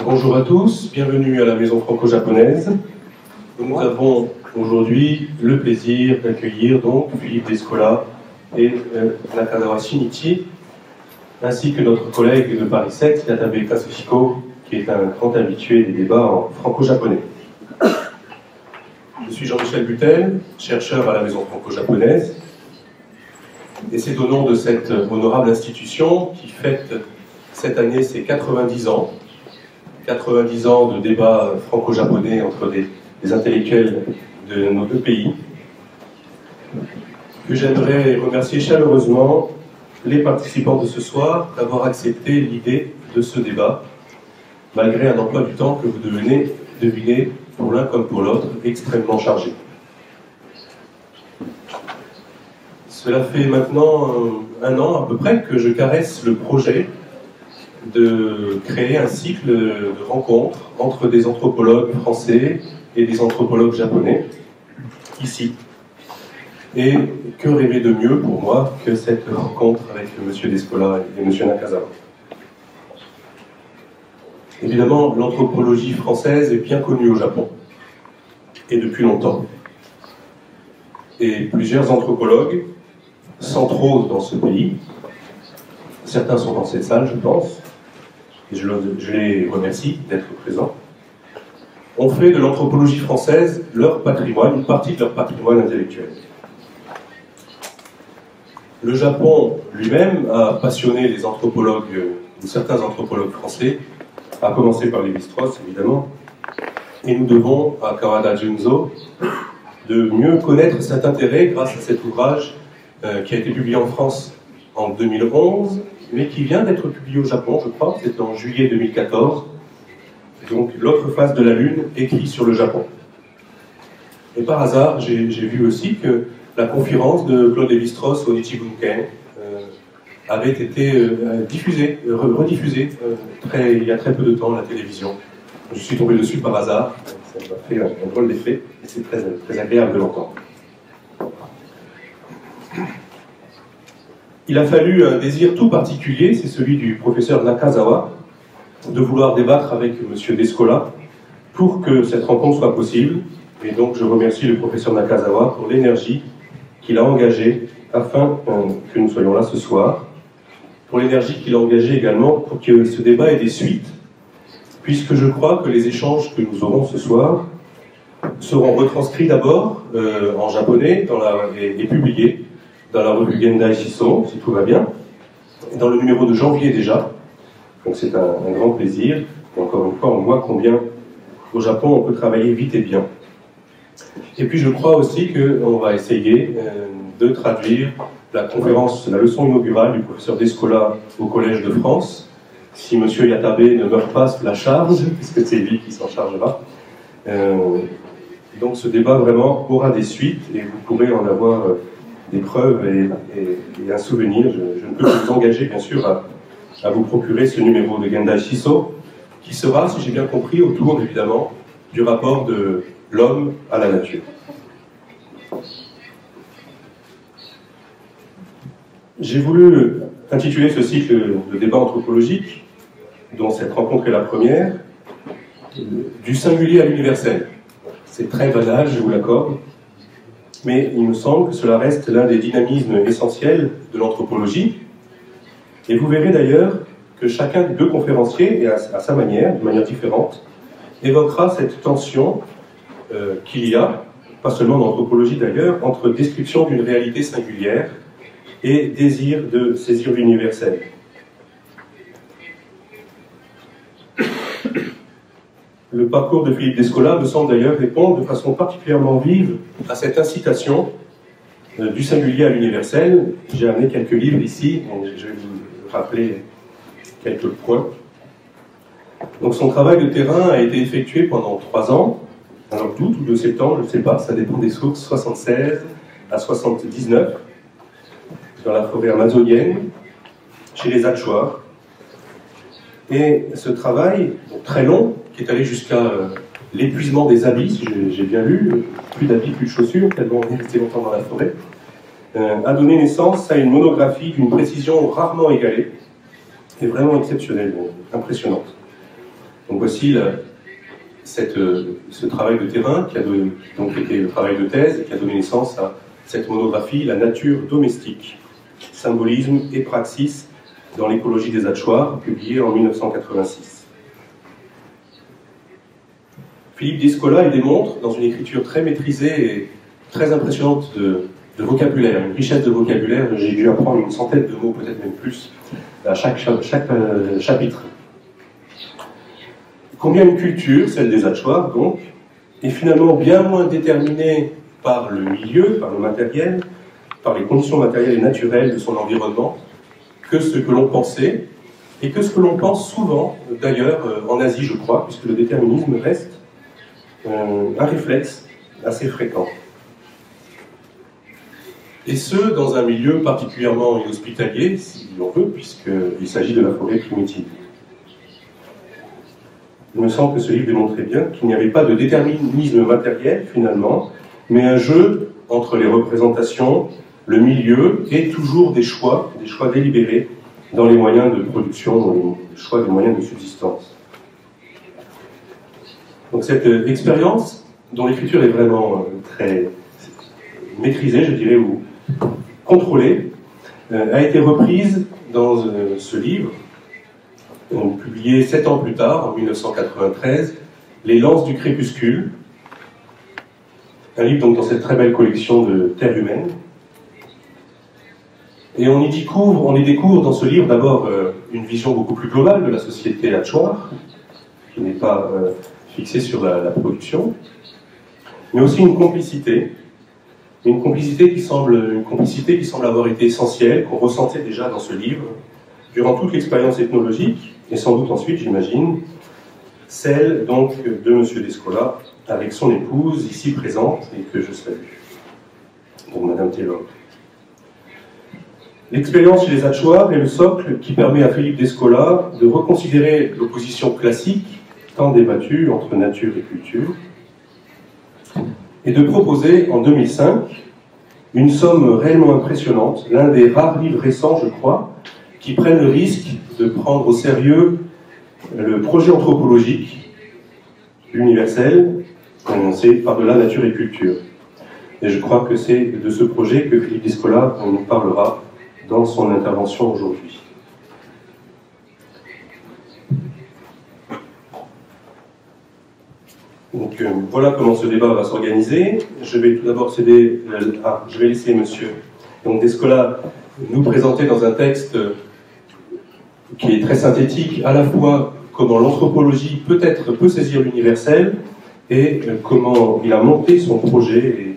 Bonjour à tous, bienvenue à la Maison franco-japonaise. Nous avons aujourd'hui le plaisir d'accueillir donc Philippe Descola et Nakazawa Shinichi, ainsi que notre collègue de Paris 7, Yatabe Kazuhiko, qui est un grand habitué des débats en franco-japonais. Je suis Jean-Michel Butel, chercheur à la Maison franco-japonaise, et c'est au nom de cette honorable institution qui fête cette année ses 90 ans. 90 ans de débats franco-japonais entre des intellectuels de nos deux pays, que j'aimerais remercier chaleureusement les participants de ce soir d'avoir accepté l'idée de ce débat, malgré un emploi du temps que vous devinez, pour l'un comme pour l'autre, extrêmement chargé. Cela fait maintenant un an à peu près que je caresse le projet de créer un cycle de rencontres entre des anthropologues français et des anthropologues japonais, ici. Et que rêver de mieux pour moi que cette rencontre avec M. Descola et M. Nakazawa. Évidemment, l'anthropologie française est bien connue au Japon, et depuis longtemps. Et plusieurs anthropologues centraux dans ce pays, certains sont dans cette salle, je pense, et je les remercie d'être présents, ont fait de l'anthropologie française leur patrimoine, une partie de leur patrimoine intellectuel. Le Japon lui-même a passionné les anthropologues, ou certains anthropologues français, à commencer par Lévi-Strauss évidemment, et nous devons à Kawada Junzo de mieux connaître cet intérêt grâce à cet ouvrage qui a été publié en France en 2011, mais qui vient d'être publié au Japon, je crois, c'est en juillet 2014, donc L'autre face de la Lune, écrit sur le Japon. Et par hasard, j'ai vu aussi que la conférence de Claude Lévi-Strauss au Nichibunken avait été rediffusée il y a très peu de temps à la télévision. Je suis tombé dessus par hasard, ça m'a fait un drôle d'effet, et c'est très agréable de l'entendre. Il a fallu un désir tout particulier, c'est celui du professeur Nakazawa, de vouloir débattre avec M. Descola pour que cette rencontre soit possible. Et donc je remercie le professeur Nakazawa pour l'énergie qu'il a engagée afin que nous soyons là ce soir, pour l'énergie qu'il a engagée également pour que ce débat ait des suites, puisque je crois que les échanges que nous aurons ce soir seront retranscrits d'abord en japonais et publiés dans la revue Gendai Shiso, si tout va bien, dans le numéro de janvier déjà. Donc c'est un grand plaisir. Et encore une fois, on voit combien au Japon on peut travailler vite et bien. Et puis je crois aussi qu'on va essayer de traduire la conférence, la leçon inaugurale du professeur Descola au Collège de France, si M. Yatabe ne meurt pas sous la charge, puisque c'est lui qui s'en chargera. Donc ce débat vraiment aura des suites et vous pourrez en avoir des preuves et un souvenir. Je ne peux que vous engager bien sûr à vous procurer ce numéro de Gendai Shiso, qui sera, si j'ai bien compris, autour évidemment du rapport de l'homme à la nature. J'ai voulu intituler ce cycle de débat anthropologique, dont cette rencontre est la première, du singulier à l'universel. C'est très banal, je vous l'accorde, mais il me semble que cela reste l'un des dynamismes essentiels de l'anthropologie. Et vous verrez d'ailleurs que chacun des deux conférenciers, et à sa manière, de manière différente, évoquera cette tension qu'il y a, pas seulement dans l'anthropologie d'ailleurs, entre description d'une réalité singulière et désir de saisir l'universel. Le parcours de Philippe Descola me semble d'ailleurs répondre de façon particulièrement vive à cette incitation du singulier à l'universel. J'ai amené quelques livres ici, je vais vous rappeler quelques points. Donc son travail de terrain a été effectué pendant 3 ans, alors d'août ou de septembre, je ne sais pas, ça dépend des sources, 76 à 79, dans la forêt amazonienne, chez les Achuar. Et ce travail, très long, qui est allé jusqu'à l'épuisement des habits, si j'ai bien lu, plus d'habits, plus de chaussures, tellement on est resté longtemps dans la forêt, a donné naissance à une monographie d'une précision rarement égalée, et vraiment exceptionnelle, impressionnante. Donc voici ce travail de terrain qui a donc été le travail de thèse et qui a donné naissance à cette monographie, La nature domestique, symbolisme et praxis dans l'écologie des Hachoirs, publiée en 1986. Philippe Descola, il démontre, dans une écriture très maîtrisée et très impressionnante de vocabulaire, une richesse de vocabulaire, j'ai dû apprendre une centaine de mots, peut-être même plus, à chaque chapitre. Combien une culture, celle des Hachoirs donc, est finalement bien moins déterminée par le milieu, par le matériel, par les conditions matérielles et naturelles de son environnement, que ce que l'on pensait, et que ce que l'on pense souvent, d'ailleurs en Asie je crois, puisque le déterminisme reste un réflexe assez fréquent. Et ce, dans un milieu particulièrement inhospitalier, si l'on veut, puisqu'il s'agit de la forêt primitive. Il me semble que ce livre démontrait bien qu'il n'y avait pas de déterminisme matériel, finalement, mais un jeu entre les représentations, le milieu, et toujours des choix délibérés dans les moyens de production, dans les choix des moyens de subsistance. Donc cette expérience, dont l'écriture est vraiment très maîtrisée, je dirais, ou contrôlée, a été reprise dans ce livre, publié 7 ans plus tard, en 1993, Les Lances du crépuscule, un livre donc dans cette très belle collection de Terre humaine. Et on y découvre dans ce livre d'abord une vision beaucoup plus globale de la société hachoir, qui n'est pas fixée sur la production, mais aussi une complicité qui semble avoir été essentielle, qu'on ressentait déjà dans ce livre, durant toute l'expérience ethnologique, et sans doute ensuite, j'imagine, celle donc de M. Descola, avec son épouse, ici présente, et que je salue, donc Madame Taylor. L'expérience chez les Hachoirs est le socle qui permet à Philippe Descola de reconsidérer l'opposition classique, tant débattue entre nature et culture, et de proposer en 2005 une somme réellement impressionnante, l'un des rares livres récents, je crois, qui prennent le risque de prendre au sérieux le projet anthropologique universel annoncé par-delà nature et culture. Et je crois que c'est de ce projet que Philippe Descola nous parlera dans son intervention aujourd'hui. Donc voilà comment ce débat va s'organiser. Je vais tout d'abord je vais laisser monsieur Descola nous présenter dans un texte qui est très synthétique, à la fois comment l'anthropologie peut saisir l'universel et comment il a monté son projet et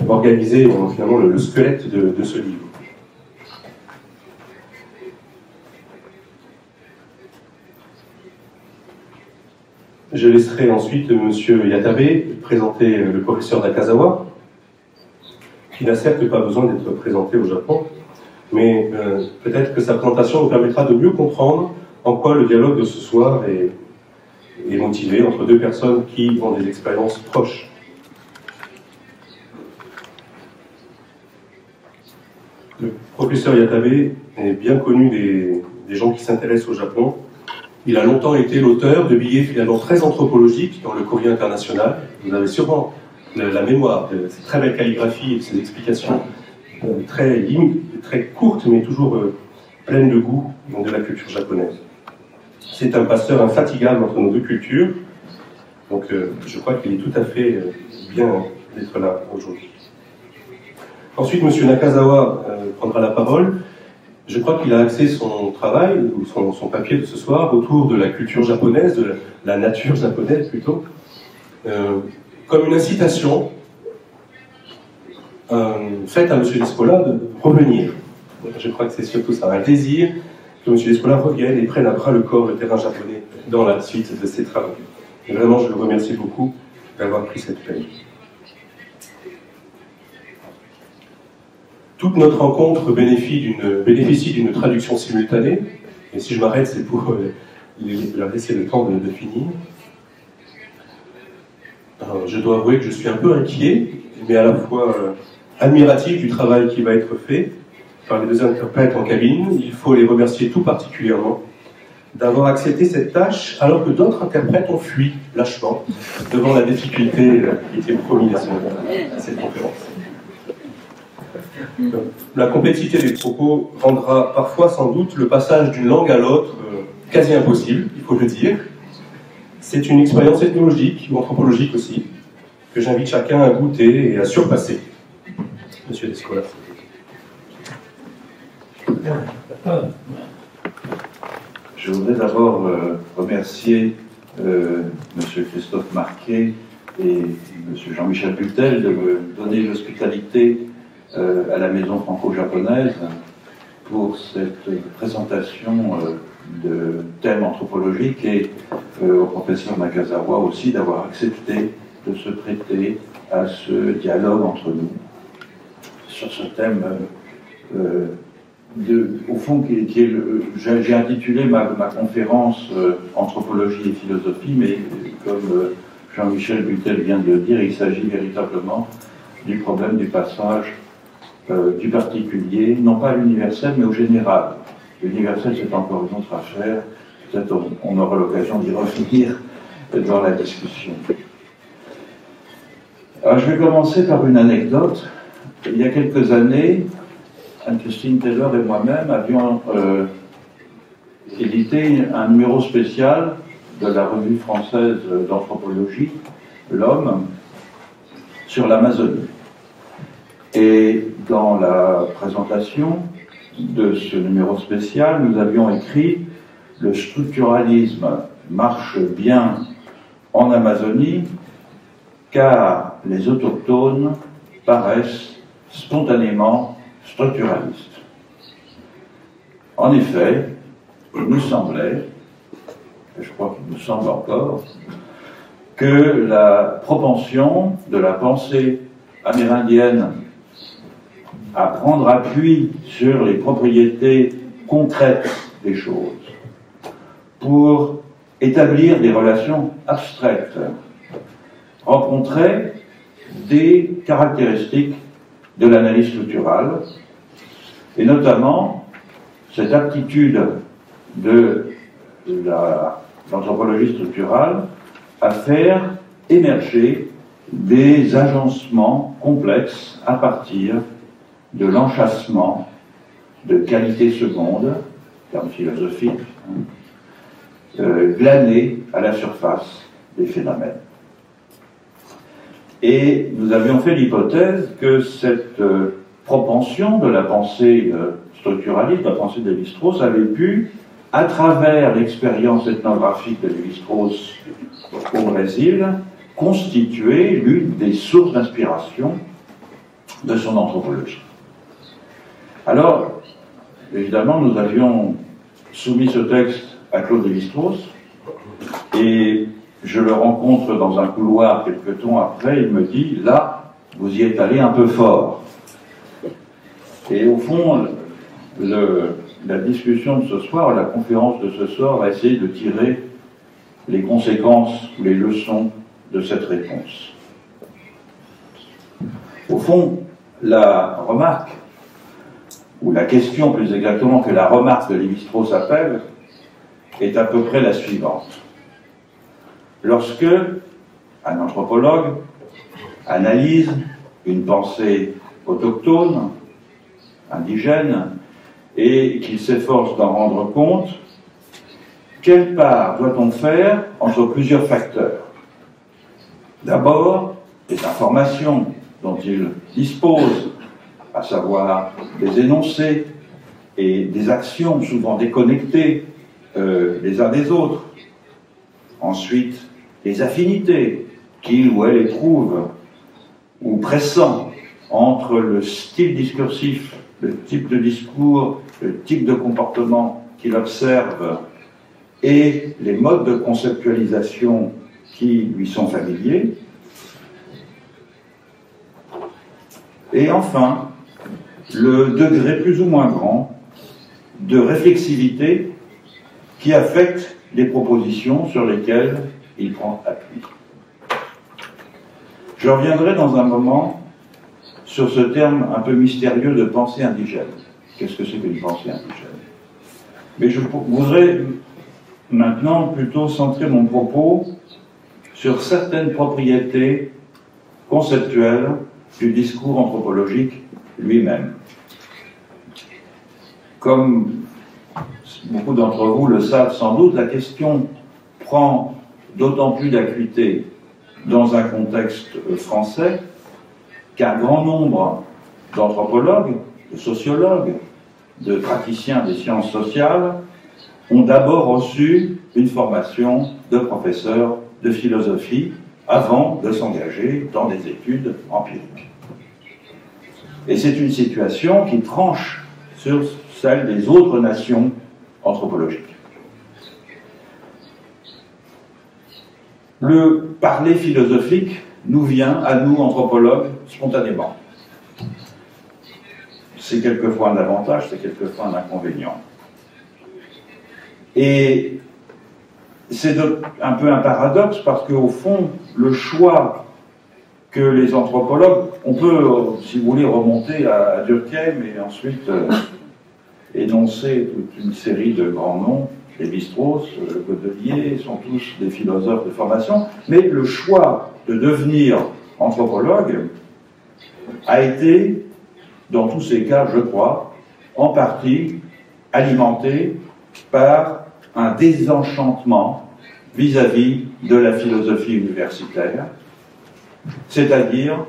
organisé finalement le squelette de ce livre. Je laisserai ensuite M. Yatabe présenter le professeur Nakazawa, qui n'a certes pas besoin d'être présenté au Japon, mais peut-être que sa présentation nous permettra de mieux comprendre en quoi le dialogue de ce soir est motivé entre deux personnes qui ont des expériences proches. Le professeur Yatabe est bien connu des gens qui s'intéressent au Japon. Il a longtemps été l'auteur de billets finalement très anthropologiques dans le courrier international. Vous avez sûrement la mémoire de cette très belle calligraphie et de ces explications très courtes, mais toujours pleines de goût de la culture japonaise. C'est un pasteur infatigable entre nos deux cultures, donc je crois qu'il est tout à fait bien d'être là aujourd'hui. Ensuite, M. Nakazawa prendra la parole. Je crois qu'il a axé son travail, ou son papier de ce soir, autour de la culture japonaise, de la nature japonaise plutôt, comme une incitation faite à M. Descola de revenir. Je crois que c'est surtout ça, un désir que M. Descola revienne et prenne à bras le corps le terrain japonais dans la suite de ses travaux. Et vraiment, je le remercie beaucoup d'avoir pris cette peine. Toute notre rencontre bénéficie d'une traduction simultanée, et si je m'arrête, c'est pour leur laisser le temps de finir. Alors, je dois avouer que je suis un peu inquiet, mais à la fois admiratif du travail qui va être fait par les deux interprètes en cabine. Il faut les remercier tout particulièrement d'avoir accepté cette tâche alors que d'autres interprètes ont fui lâchement devant la difficulté qui était promise à cette conférence. La complexité des propos rendra parfois sans doute le passage d'une langue à l'autre quasi impossible, il faut le dire. C'est une expérience ethnologique ou anthropologique aussi, que j'invite chacun à goûter et à surpasser. Monsieur Descola. Je voudrais d'abord remercier Monsieur Christophe Marquet et Monsieur Jean-Michel Butel de me donner l'hospitalité à la Maison franco-japonaise pour cette présentation de thèmes anthropologiques et au professeur Nakazawa aussi d'avoir accepté de se prêter à ce dialogue entre nous sur ce thème au fond, j'ai intitulé ma conférence Anthropologie et philosophie, mais comme Jean-Michel Butel vient de le dire, il s'agit véritablement du problème du passage du particulier, non pas à l'universel, mais au général. L'universel, c'est encore une autre affaire. Peut-être on aura l'occasion d'y revenir dans la discussion. Alors, je vais commencer par une anecdote. Il y a quelques années, Anne-Christine Taylor et moi-même avions édité un numéro spécial de la revue française d'anthropologie, L'Homme, sur l'Amazonie. Et dans la présentation de ce numéro spécial, nous avions écrit « Le structuralisme marche bien en Amazonie car les autochtones paraissent spontanément structuralistes ». En effet, il nous semblait, et je crois qu'il nous semble encore, que la propension de la pensée amérindienne à prendre appui sur les propriétés concrètes des choses pour établir des relations abstraites rencontrait des caractéristiques de l'analyse structurale, et notamment cette aptitude de l'anthropologie structurale à faire émerger des agencements complexes à partir de l'enchâssement de qualités secondes, terme philosophique, glanés à la surface des phénomènes. Et nous avions fait l'hypothèse que cette propension de la pensée structuraliste, de la pensée de Lévi-Strauss, avait pu, à travers l'expérience ethnographique de Lévi-Strauss au Brésil, constituer l'une des sources d'inspiration de son anthropologie. Alors, évidemment, nous avions soumis ce texte à Claude Lévi-Strauss, et je le rencontre dans un couloir quelques temps après, il me dit « Là, vous y êtes allé un peu fort ». Et au fond, la discussion de ce soir, la conférence de ce soir, va essayer de tirer les conséquences ou les leçons de cette réponse. Au fond, la remarque, ou la question plus exactement que la remarque de Lévi-Strauss appelle, est à peu près la suivante. Lorsque un anthropologue analyse une pensée autochtone, indigène, et qu'il s'efforce d'en rendre compte, quelle part doit-on faire entre plusieurs facteurs? D'abord, les informations dont il dispose, à savoir des énoncés et des actions souvent déconnectées les uns des autres. Ensuite, les affinités qu'il ou elle éprouve ou pressent entre le style discursif, le type de discours, le type de comportement qu'il observe et les modes de conceptualisation qui lui sont familiers. Et enfin, le degré plus ou moins grand de réflexivité qui affecte les propositions sur lesquelles il prend appui. Je reviendrai dans un moment sur ce terme un peu mystérieux de pensée indigène. Qu'est-ce que c'est qu'une pensée indigène? Mais je voudrais maintenant plutôt centrer mon propos sur certaines propriétés conceptuelles du discours anthropologique lui-même. Comme beaucoup d'entre vous le savent sans doute, la question prend d'autant plus d'acuité dans un contexte français qu'un grand nombre d'anthropologues, de sociologues, de praticiens des sciences sociales ont d'abord reçu une formation de professeur de philosophie avant de s'engager dans des études empiriques. Et c'est une situation qui tranche sur celle des autres nations anthropologiques. Le parler philosophique nous vient, à nous, anthropologues, spontanément. C'est quelquefois un avantage, c'est quelquefois un inconvénient. Et c'est un peu un paradoxe parce qu'au fond, le choix que les anthropologues, on peut, si vous voulez, remonter à Durkheim et ensuite énoncer toute une série de grands noms, Lévi-Strauss, Godelier, sont tous des philosophes de formation, mais le choix de devenir anthropologue a été, dans tous ces cas, je crois, en partie alimenté par un désenchantement vis-à-vis de la philosophie universitaire, c'est-à-dire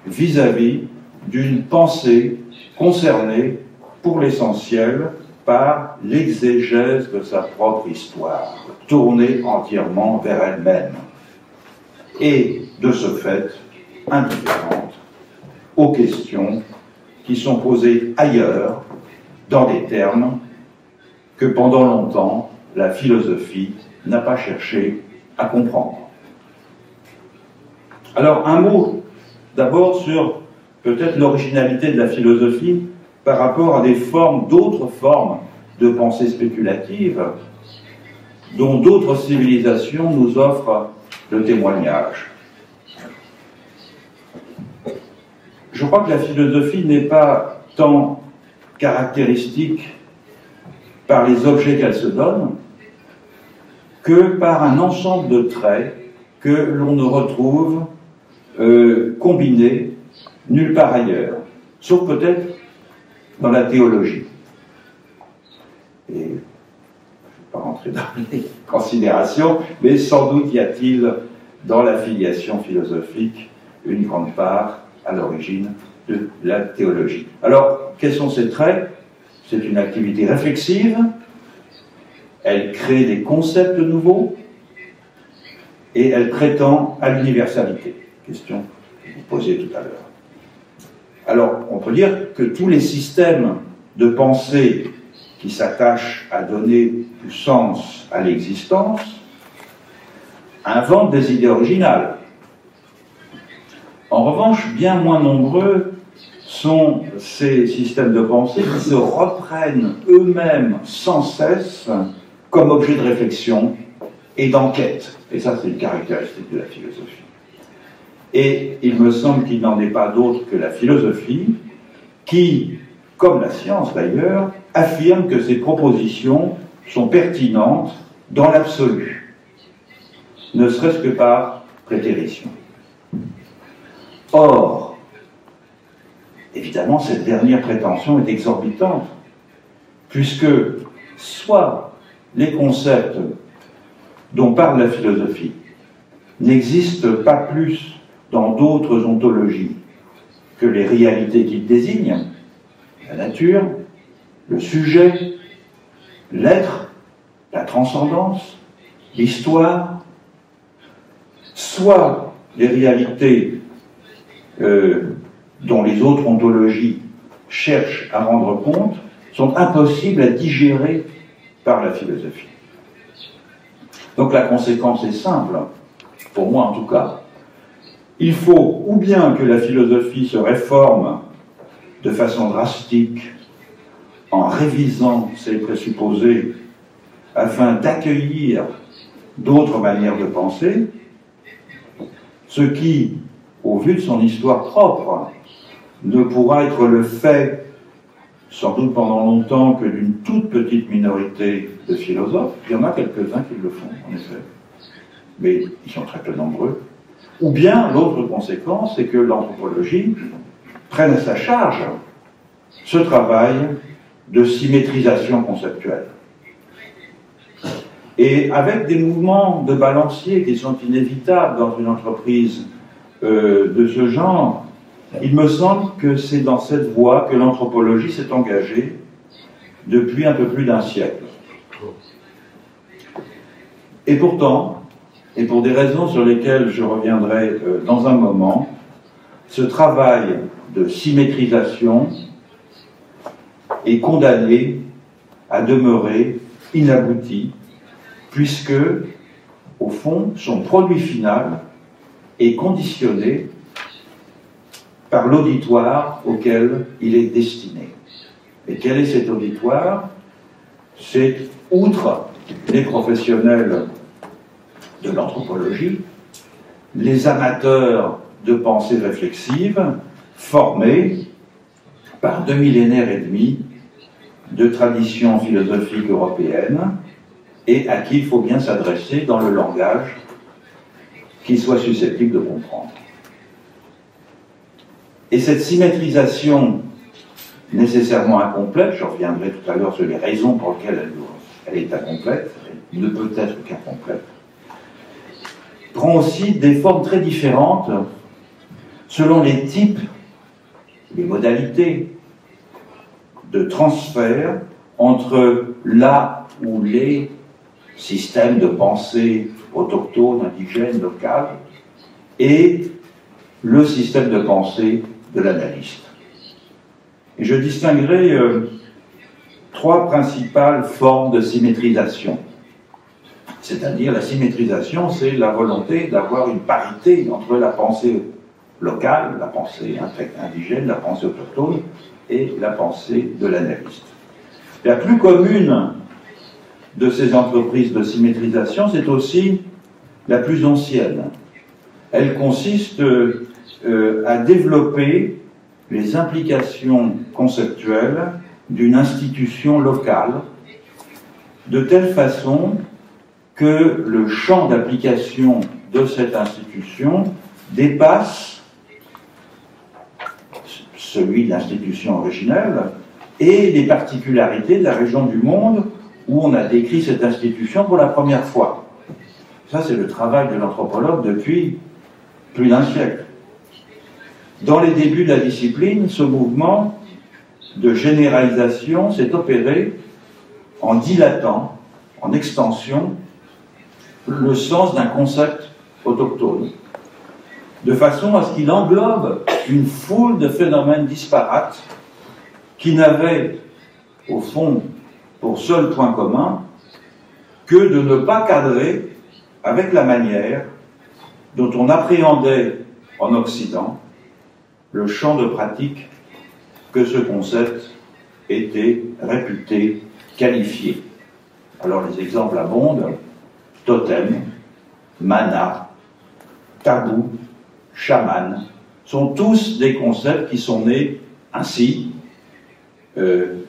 vis-à-vis d'une pensée concernée, pour l'essentiel, par l'exégèse de sa propre histoire, tournée entièrement vers elle-même, et, de ce fait, indifférente aux questions qui sont posées ailleurs, dans des termes que pendant longtemps, la philosophie n'a pas cherché à comprendre. Alors, un mot d'abord sur peut-être l'originalité de la philosophie par rapport à d'autres formes de pensée spéculative dont d'autres civilisations nous offrent le témoignage. Je crois que la philosophie n'est pas tant caractéristique par les objets qu'elle se donne que par un ensemble de traits que l'on ne retrouve combinés nulle part ailleurs, sauf peut-être dans la théologie. Et je ne vais pas rentrer dans les considérations, mais sans doute y a-t-il dans la filiation philosophique une grande part à l'origine de la théologie. Alors, quels sont ces traits? C'est une activité réflexive, elle crée des concepts nouveaux et elle prétend à l'universalité. Question que vous posiez tout à l'heure. Alors, on peut dire que tous les systèmes de pensée qui s'attachent à donner du sens à l'existence inventent des idées originales. En revanche, bien moins nombreux sont ces systèmes de pensée qui se reprennent eux-mêmes sans cesse comme objet de réflexion et d'enquête. Et ça, c'est une caractéristique de la philosophie. Et il me semble qu'il n'en est pas d'autre que la philosophie qui, comme la science d'ailleurs, affirme que ces propositions sont pertinentes dans l'absolu, ne serait-ce que par prétérition. Or, évidemment, cette dernière prétention est exorbitante, puisque soit les concepts dont parle la philosophie n'existent pas plus dans d'autres ontologies que les réalités qu'ils désignent, la nature, le sujet, l'être, la transcendance, l'histoire, soit les réalités dont les autres ontologies cherchent à rendre compte sont impossibles à digérer par la philosophie. Donc la conséquence est simple, pour moi en tout cas. Il faut ou bien que la philosophie se réforme de façon drastique en révisant ses présupposés afin d'accueillir d'autres manières de penser, ce qui, au vu de son histoire propre, ne pourra être le fait sans doute pendant longtemps que d'une toute petite minorité de philosophes. Il y en a quelques-uns qui le font, en effet, mais ils sont très peu nombreux. Ou bien, l'autre conséquence, c'est que l'anthropologie prenne à sa charge ce travail de symétrisation conceptuelle. Et avec des mouvements de balancier qui sont inévitables dans une entreprise de ce genre, il me semble que c'est dans cette voie que l'anthropologie s'est engagée depuis un peu plus d'un siècle. Et pourtant, et pour des raisons sur lesquelles je reviendrai dans un moment, ce travail de symétrisation est condamné à demeurer inabouti, puisque, au fond, son produit final est conditionné par l'auditoire auquel il est destiné. Et quel est cet auditoire? C'est, outre les professionnels de l'anthropologie, les amateurs de pensée réflexive formés par 2 millénaires et demi de tradition philosophique européenne et à qui il faut bien s'adresser dans le langage qui soit susceptible de comprendre. Et cette symétrisation nécessairement incomplète, je reviendrai tout à l'heure sur les raisons pour lesquelles elle est incomplète, elle ne peut être qu'incomplète, prend aussi des formes très différentes selon les types, les modalités de transfert entre là où les systèmes de pensée autochtones, indigènes, locales, et le système de pensée de l'analyste. Et je distinguerai 3 principales formes de symétrisation. C'est-à-dire, la symétrisation, c'est la volonté d'avoir une parité entre la pensée locale, la pensée indigène, la pensée autochtone, et la pensée de l'analyste. La plus commune de ces entreprises de symétrisation, c'est aussi la plus ancienne. Elle consiste à développer les implications conceptuelles d'une institution locale de telle façon que le champ d'application de cette institution dépasse celui de l'institution originelle et les particularités de la région du monde où on a décrit cette institution pour la première fois. Ça, c'est le travail de l'anthropologue depuis plus d'un siècle. Dans les débuts de la discipline, ce mouvement de généralisation s'est opéré en dilatant, en extension, le sens d'un concept autochtone, de façon à ce qu'il englobe une foule de phénomènes disparates qui n'avaient, au fond, pour seul point commun, que de ne pas cadrer avec la manière dont on appréhendait en Occident le champ de pratique que ce concept était réputé qualifié. Alors les exemples abondent: totem, mana, tabou, chaman, sont tous des concepts qui sont nés ainsi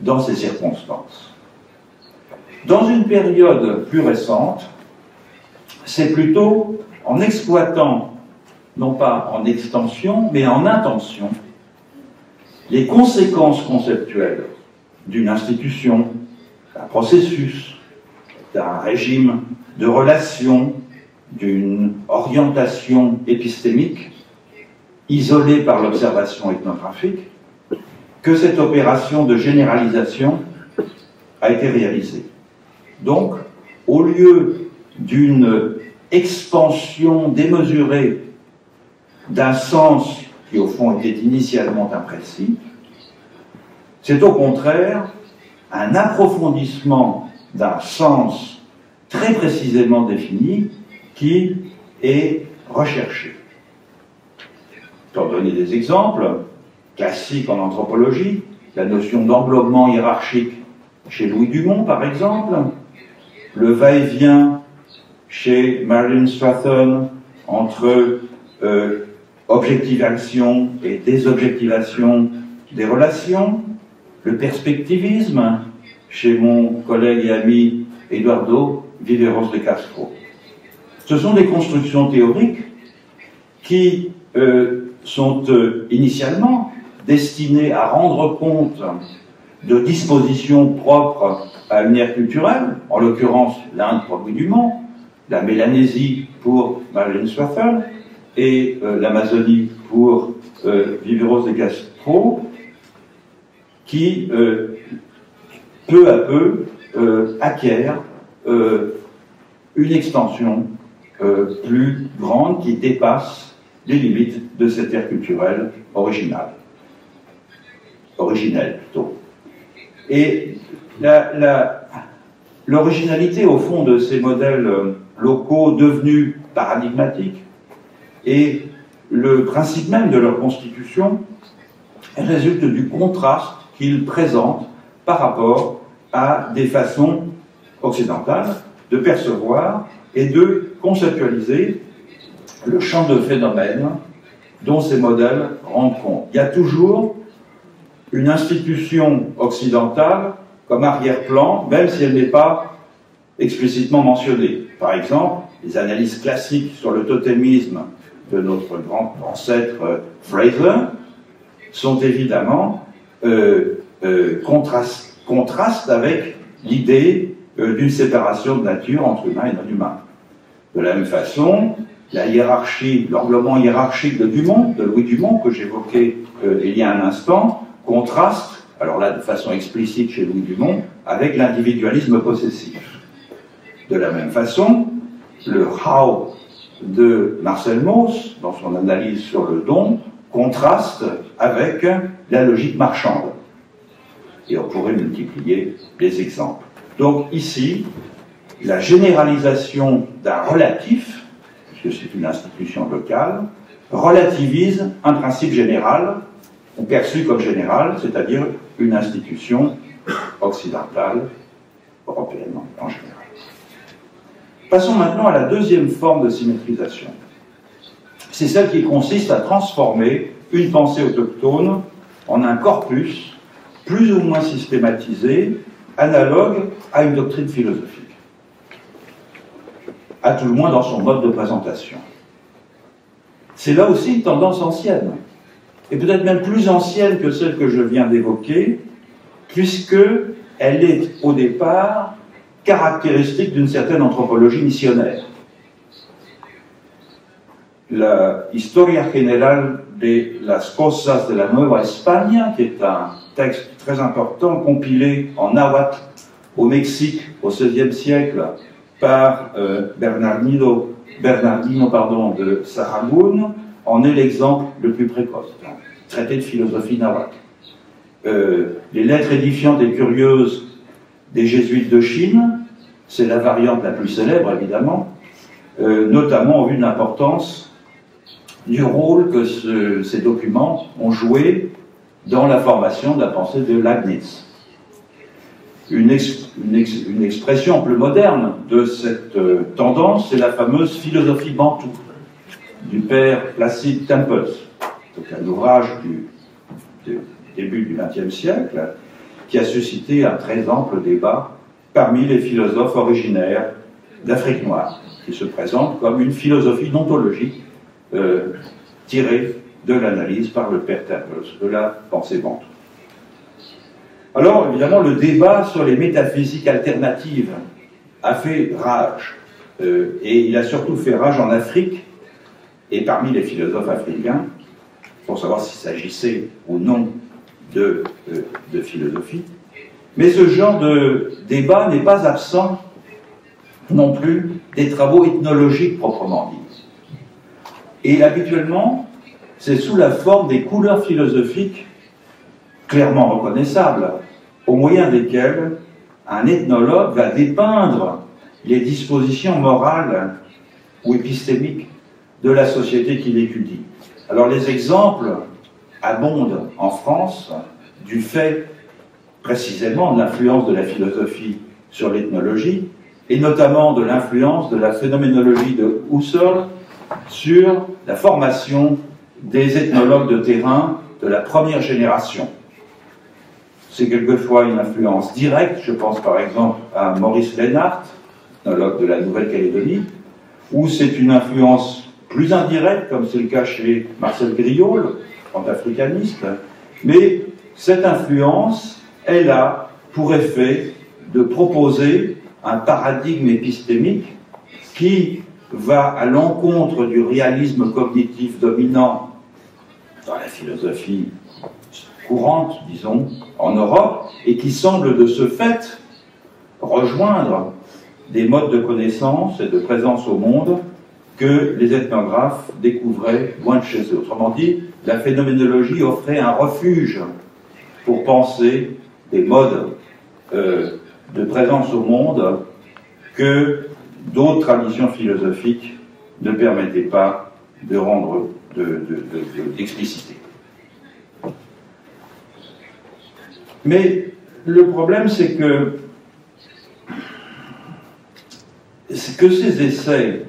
dans ces circonstances. Dans une période plus récente, c'est plutôt en exploitant, non pas en extension, mais en intention, les conséquences conceptuelles d'une institution, d'un processus, d'un régime de relations, d'une orientation épistémique, isolée par l'observation ethnographique, que cette opération de généralisation a été réalisée. Donc, au lieu d'une expansion démesurée d'un sens qui, au fond, était initialement imprécis, c'est au contraire un approfondissement d'un sens très précisément défini qui est recherché. Pour donner des exemples classiques en anthropologie, la notion d'englobement hiérarchique chez Louis Dumont, par exemple, le va-et-vient chez Marilyn Strathern entre objectivation et désobjectivation des relations, le perspectivisme chez mon collègue et ami Eduardo Viveros de Castro. Ce sont des constructions théoriques qui sont initialement destinées à rendre compte de dispositions propres à une ère culturelle, en l'occurrence l'Inde pour Louis Dumont, la Mélanésie pour Marlène Swartl et l'Amazonie pour Viveros de Castro, qui peu à peu acquièrent une extension plus grande qui dépasse les limites de cette ère culturelle originelle plutôt. Et l'originalité au fond de ces modèles locaux devenus paradigmatiques et le principe même de leur constitution résulte du contraste qu'ils présentent par rapport à des façons occidentales de percevoir et de conceptualiser le champ de phénomènes dont ces modèles rendent compte. Il y a toujours une institution occidentale comme arrière-plan, même si elle n'est pas explicitement mentionnée. Par exemple, les analyses classiques sur le totémisme de notre grand ancêtre Fraser sont évidemment contrastent avec l'idée d'une séparation de nature entre humain et non-humain. De la même façon, la hiérarchie, l'englobement hiérarchique de Dumont, de Louis Dumont, que j'évoquais il y a un instant, contraste, alors là de façon explicite chez Louis Dumont, avec l'individualisme possessif. De la même façon, le how de Marcel Mauss, dans son analyse sur le don, contraste avec la logique marchande. Et on pourrait multiplier les exemples. Donc ici, la généralisation d'un relatif, puisque c'est une institution locale, relativise un principe général, ou perçu comme général, c'est-à-dire une institution occidentale, européenne en général. Passons maintenant à la deuxième forme de symétrisation. C'est celle qui consiste à transformer une pensée autochtone en un corpus plus ou moins systématisé, analogue à une doctrine philosophique, à tout le moins dans son mode de présentation. C'est là aussi une tendance ancienne, et peut-être même plus ancienne que celle que je viens d'évoquer, puisqu'elle est au départ caractéristique d'une certaine anthropologie missionnaire. La Historia General de las Cosas de la Nueva España, qui est un texte très important, compilé en nahuatl au Mexique au XVIe siècle par Bernardino de Sahagún, en est l'exemple le plus précoce. Traité de philosophie nahuatl. Les lettres édifiantes et curieuses des jésuites de Chine, c'est la variante la plus célèbre évidemment, notamment en vue de l'importance du rôle que ces documents ont joué dans la formation de la pensée de Leibniz. Une expression plus moderne de cette tendance, c'est la fameuse philosophie bantoue du père Placide Tempels, donc un ouvrage du début du XXe siècle, qui a suscité un très ample débat parmi les philosophes originaires d'Afrique noire, qui se présentent comme une philosophie ontologique tirée de l'analyse par le père Tempels de la pensée bantoue. Alors, évidemment, le débat sur les métaphysiques alternatives a fait rage, et il a surtout fait rage en Afrique, et parmi les philosophes africains, pour savoir s'il s'agissait ou non de philosophie. Mais ce genre de débat n'est pas absent non plus des travaux ethnologiques proprement dits. Et habituellement, c'est sous la forme des couleurs philosophiques clairement reconnaissables, au moyen desquelles un ethnologue va dépeindre les dispositions morales ou épistémiques de la société qu'il étudie. Alors les exemples abondent en France du fait précisément de l'influence de la philosophie sur l'ethnologie, et notamment de l'influence de la phénoménologie de Husserl sur la formation des ethnologues de terrain de la première génération. c'est quelquefois une influence directe, je pense par exemple à Maurice Lénart, ethnologue de la Nouvelle-Calédonie, ou c'est une influence plus indirecte, comme c'est le cas chez Marcel Griault, le panafricaniste, mais cette influence, elle a pour effet de proposer un paradigme épistémique qui va à l'encontre du réalisme cognitif dominant dans la philosophie courante, disons, en Europe, et qui semble de ce fait rejoindre des modes de connaissance et de présence au monde que les ethnographes découvraient loin de chez eux. Autrement dit, la phénoménologie offrait un refuge pour penser des modes de présence au monde que d'autres traditions philosophiques ne permettaient pas de rendre, d'expliciter. Mais le problème, c'est que ces essais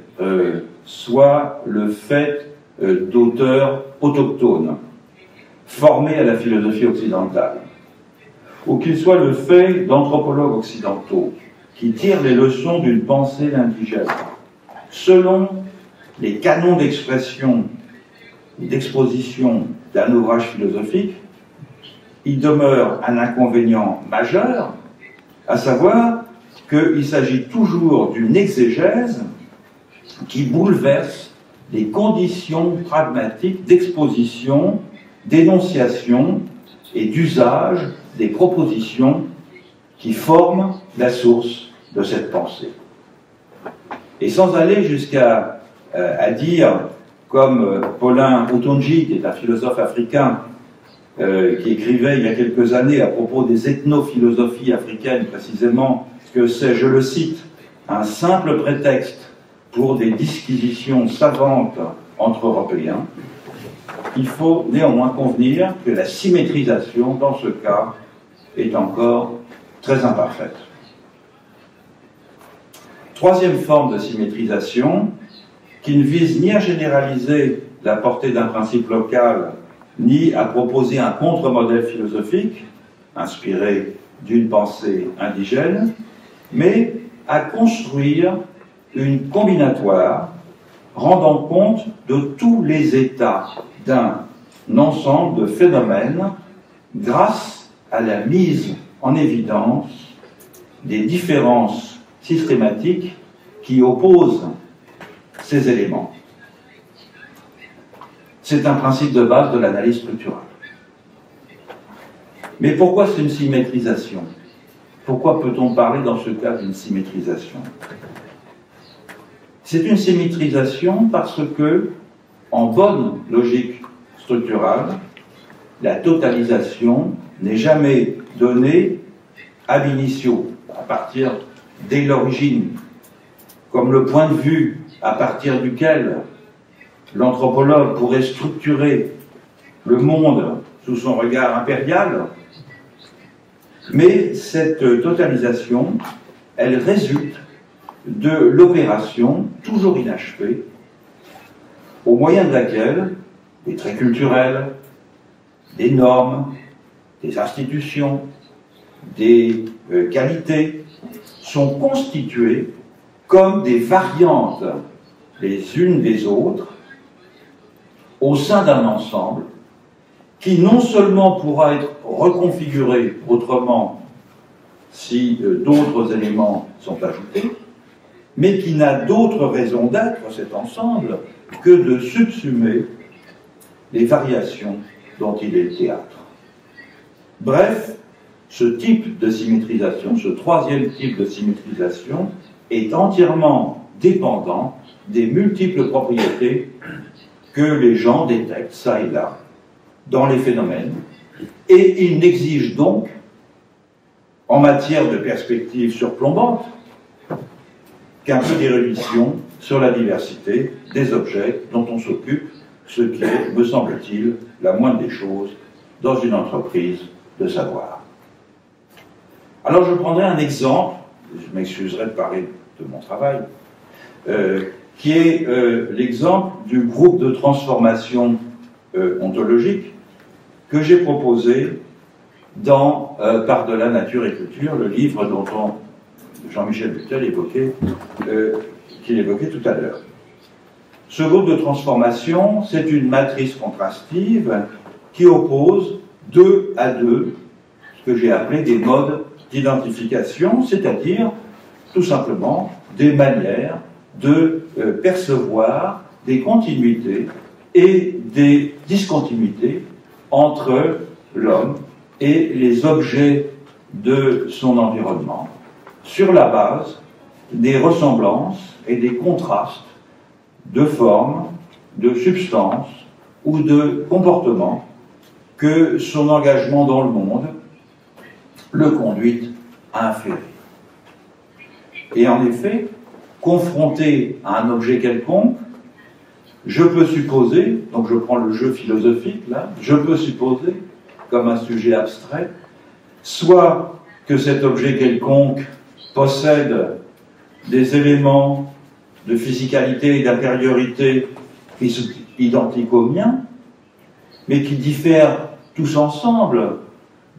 soient le fait d'auteurs autochtones, formés à la philosophie occidentale, ou qu'ils soient le fait d'anthropologues occidentaux qui tirent les leçons d'une pensée indigène, selon les canons d'expression et d'exposition d'un ouvrage philosophique, il demeure un inconvénient majeur, à savoir qu'il s'agit toujours d'une exégèse qui bouleverse les conditions pragmatiques d'exposition, d'énonciation et d'usage des propositions qui forment la source de cette pensée. Et sans aller jusqu'à dire, comme Paulin Otonji, qui est un philosophe africain, qui écrivait il y a quelques années à propos des ethnophilosophies africaines, précisément, que c'est, je le cite, un simple prétexte pour des disquisitions savantes entre Européens, il faut néanmoins convenir que la symétrisation, dans ce cas, est encore très imparfaite. Troisième forme de symétrisation, qui ne vise ni à généraliser la portée d'un principe local, ni à proposer un contre-modèle philosophique, inspiré d'une pensée indigène, mais à construire une combinatoire rendant compte de tous les états d'un ensemble de phénomènes grâce à la mise en évidence des différences systématiques qui opposent ces éléments. C'est un principe de base de l'analyse structurale. Mais pourquoi c'est une symétrisation? Pourquoi peut-on parler dans ce cas d'une symétrisation? C'est une symétrisation parce que, en bonne logique structurale, la totalisation n'est jamais donnée ab initio, à partir dès l'origine, comme le point de vue à partir duquel l'anthropologue pourrait structurer le monde sous son regard impérial, mais cette totalisation, elle résulte de l'opération, toujours inachevée, au moyen de laquelle des traits culturels, des normes, des institutions, des qualités sont constituées comme des variantes les unes des autres au sein d'un ensemble qui non seulement pourra être reconfiguré autrement si d'autres éléments sont ajoutés, mais qui n'a d'autre raison d'être, cet ensemble, que de subsumer les variations dont il est théâtre. Bref, ce type de symétrisation, ce troisième type de symétrisation, est entièrement dépendant des multiples propriétés que les gens détectent, ça et là, dans les phénomènes, et il n'exige donc, en matière de perspective surplombante, qu'un peu d'érudition sur la diversité des objets dont on s'occupe, ce qui est, me semble-t-il, la moindre des choses dans une entreprise de savoir. Alors je prendrai un exemple, je m'excuserai de parler de mon travail, qui est l'exemple du groupe de transformation ontologique que j'ai proposé dans Par-delà nature et culture, le livre dont Jean-Michel Butel qu'il évoquait tout à l'heure. Ce groupe de transformation, c'est une matrice contrastive qui oppose deux à deux ce que j'ai appelé des modes d'identification, c'est-à-dire tout simplement des manières de percevoir des continuités et des discontinuités entre l'homme et les objets de son environnement, sur la base des ressemblances et des contrastes de formes, de substances ou de comportements que son engagement dans le monde le conduit à inférer. Et en effet, confronté à un objet quelconque, je peux supposer, donc je prends le jeu philosophique là, je peux supposer, comme un sujet abstrait, soit que cet objet quelconque possède des éléments de physicalité et d'intériorité qui sont identiques aux miens, mais qui diffèrent tous ensemble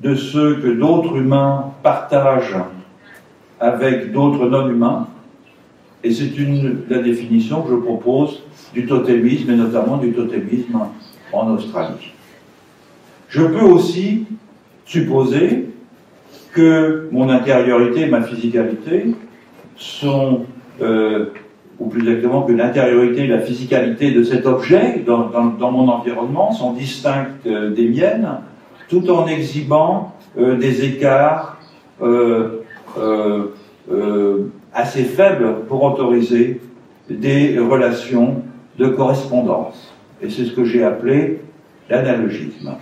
de ceux que d'autres humains partagent avec d'autres non-humains, et c'est la définition que je propose du totémisme, et notamment du totémisme en Australie. Je peux aussi supposer que mon intériorité et ma physicalité sont, ou plus exactement que l'intériorité et la physicalité de cet objet dans mon environnement sont distinctes des miennes, tout en exhibant des écarts assez faibles pour autoriser des relations de correspondance. Et c'est ce que j'ai appelé l'analogisme.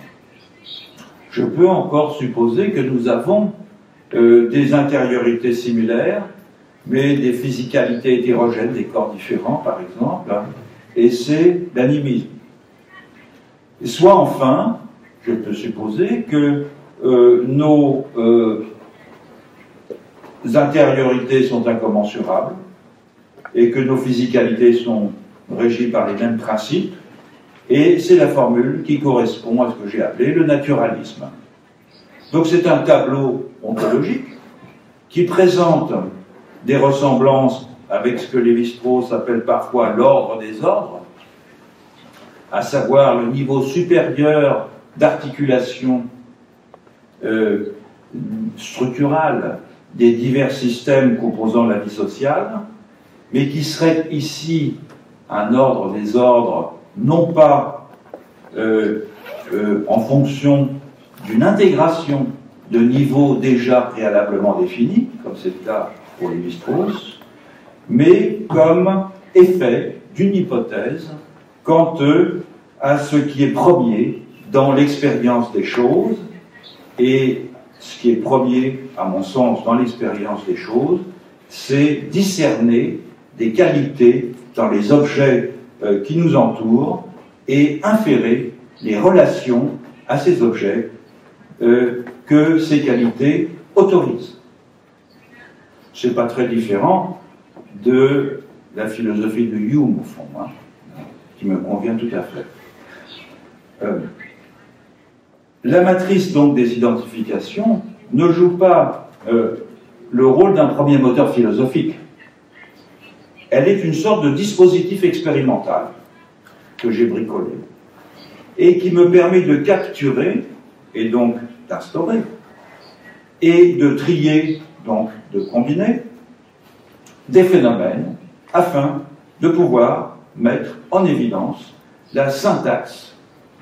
Je peux encore supposer que nous avons des intériorités similaires, mais des physicalités hétérogènes, des corps différents par exemple, et c'est l'animisme. Soit enfin, je peux supposer que nos intériorités sont incommensurables et que nos physicalités sont régies par les mêmes principes, et c'est la formule qui correspond à ce que j'ai appelé le naturalisme. Donc c'est un tableau ontologique qui présente des ressemblances avec ce que Lévi-Strauss appelle parfois l'ordre des ordres, à savoir le niveau supérieur d'articulation structurale des divers systèmes composant la vie sociale, mais qui serait ici un ordre des ordres, non pas en fonction d'une intégration de niveaux déjà préalablement définis, comme c'est le cas pour Lévi-Strauss, mais comme effet d'une hypothèse quant à ce qui est premier dans l'expérience des choses, et ce qui est premier, à mon sens, dans l'expérience des choses, c'est discerner des qualités dans les objets qui nous entourent et inférer les relations à ces objets que ces qualités autorisent. C'est pas très différent de la philosophie de Hume, au fond, hein, qui me convient tout à fait. La matrice donc des identifications ne joue pas le rôle d'un premier moteur philosophique. Elle est une sorte de dispositif expérimental que j'ai bricolé et qui me permet de capturer et donc d'instaurer et de trier, donc de combiner des phénomènes afin de pouvoir mettre en évidence la syntaxe